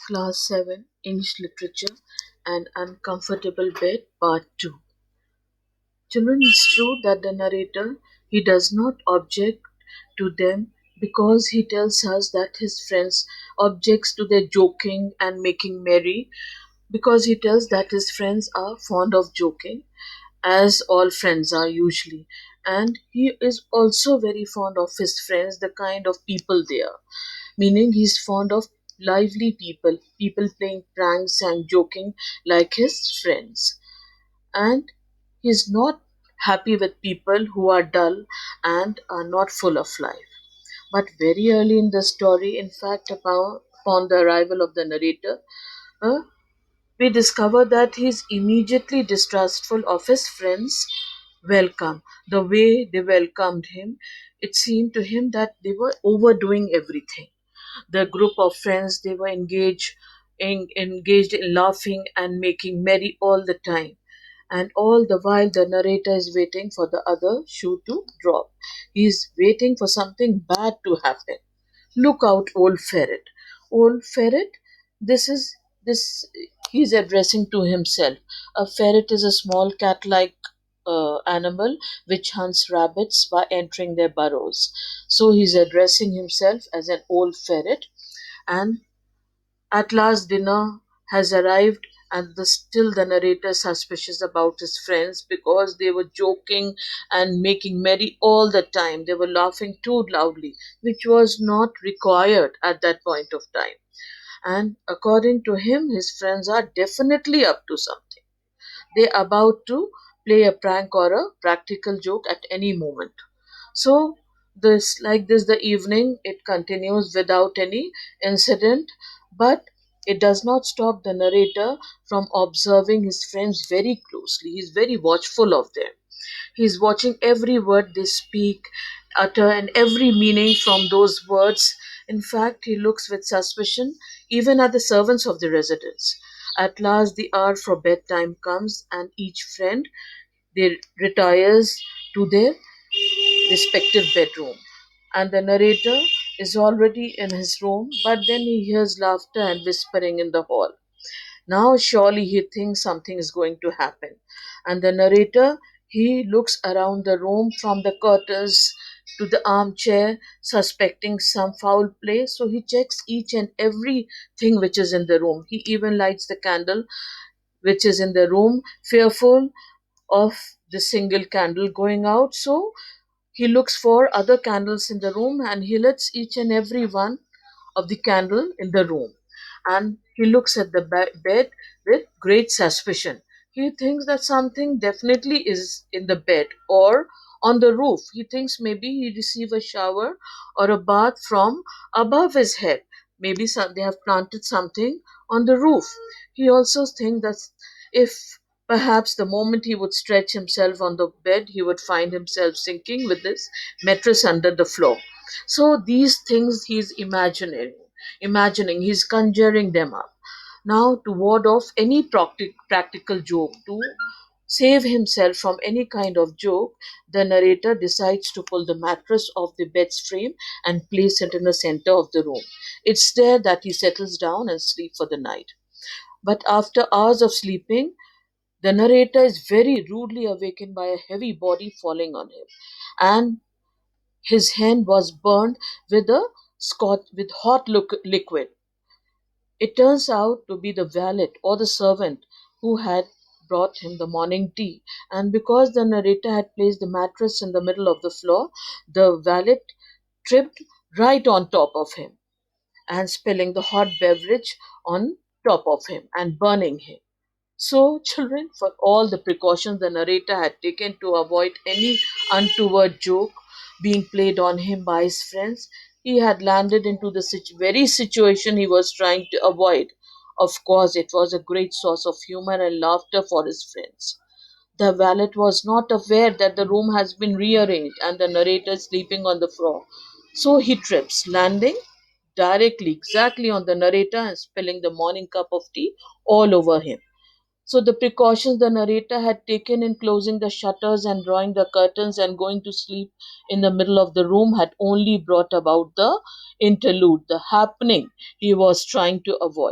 Class 7 English Literature and Uncomfortable Bed Part 2. Children, it's true that the narrator he does not object to them because he tells us that his friends objects to their joking and making merry, because he tells that his friends are fond of joking, as all friends are usually, and he is also very fond of his friends, the kind of people they are, meaning he's fond of lively people, people playing pranks and joking like his friends. And he's not happy with people who are dull and are not full of life. But very early in the story, in fact, upon the arrival of the narrator, uh, we discover that he's immediately distrustful of his friends' welcome. The way they welcomed him, it seemed to him that they were overdoing everything. The group of friends, they were engaged in laughing and making merry all the time, and all the while the narrator is waiting for the other shoe to drop. He is waiting for something bad to happen. Look out, old ferret. Old ferret, this is this he's addressing to himself. A ferret is a small cat-like animal which hunts rabbits by entering their burrows. So he's addressing himself as an old ferret, and at last dinner has arrived, and still the narrator is suspicious about his friends because they were joking and making merry all the time. They were laughing too loudly, which was not required at that point of time. And according to him, his friends are definitely up to something. They're about to play a prank or a practical joke at any moment. So this the evening it continues without any incident, but it does not stop the narrator from observing his friends very closely. He's very watchful of them. He's watching every word they speak, utter, and every meaning from those words. In fact, he looks with suspicion even at the servants of the residence. At last, the hour for bedtime comes, and each friend they retires to their respective bedroom. And the narrator is already in his room, but then he hears laughter and whispering in the hall. Now, surely he thinks something is going to happen. And the narrator, he looks around the room from the curtains to the armchair, suspecting some foul play. So he checks each and every thing which is in the room. He even lights the candle which is in the room, fearful of the single candle going out. So he looks for other candles in the room and he lights each and every one of the candle in the room. And he looks at the bed with great suspicion. He thinks that something definitely is in the bed or on the roof. He thinks maybe he received a shower or a bath from above his head. Maybe they have planted something on the roof. He also thinks that if perhaps the moment he would stretch himself on the bed, he would find himself sinking with his mattress under the floor. So these things he's imagining, he's conjuring them up. Now, to ward off any practical joke, to save himself from any kind of joke, the narrator decides to pull the mattress off the bed's frame and place it in the center of the room. It's there that he settles down and sleeps for the night. But after hours of sleeping, the narrator is very rudely awakened by a heavy body falling on him, and his hand was burned with a with hot liquid. It turns out to be the valet or the servant who had brought him the morning tea, and because the narrator had placed the mattress in the middle of the floor, the valet tripped right on top of him and spilling the hot beverage on top of him and burning him. So, children, for all the precautions the narrator had taken to avoid any untoward joke being played on him by his friends, he had landed into the very situation he was trying to avoid. Of course, it was a great source of humor and laughter for his friends. The valet was not aware that the room has been rearranged and the narrator is sleeping on the floor. So he trips, landing directly exactly on the narrator and spilling the morning cup of tea all over him. So the precautions the narrator had taken in closing the shutters and drawing the curtains and going to sleep in the middle of the room had only brought about the interlude, the happening he was trying to avoid.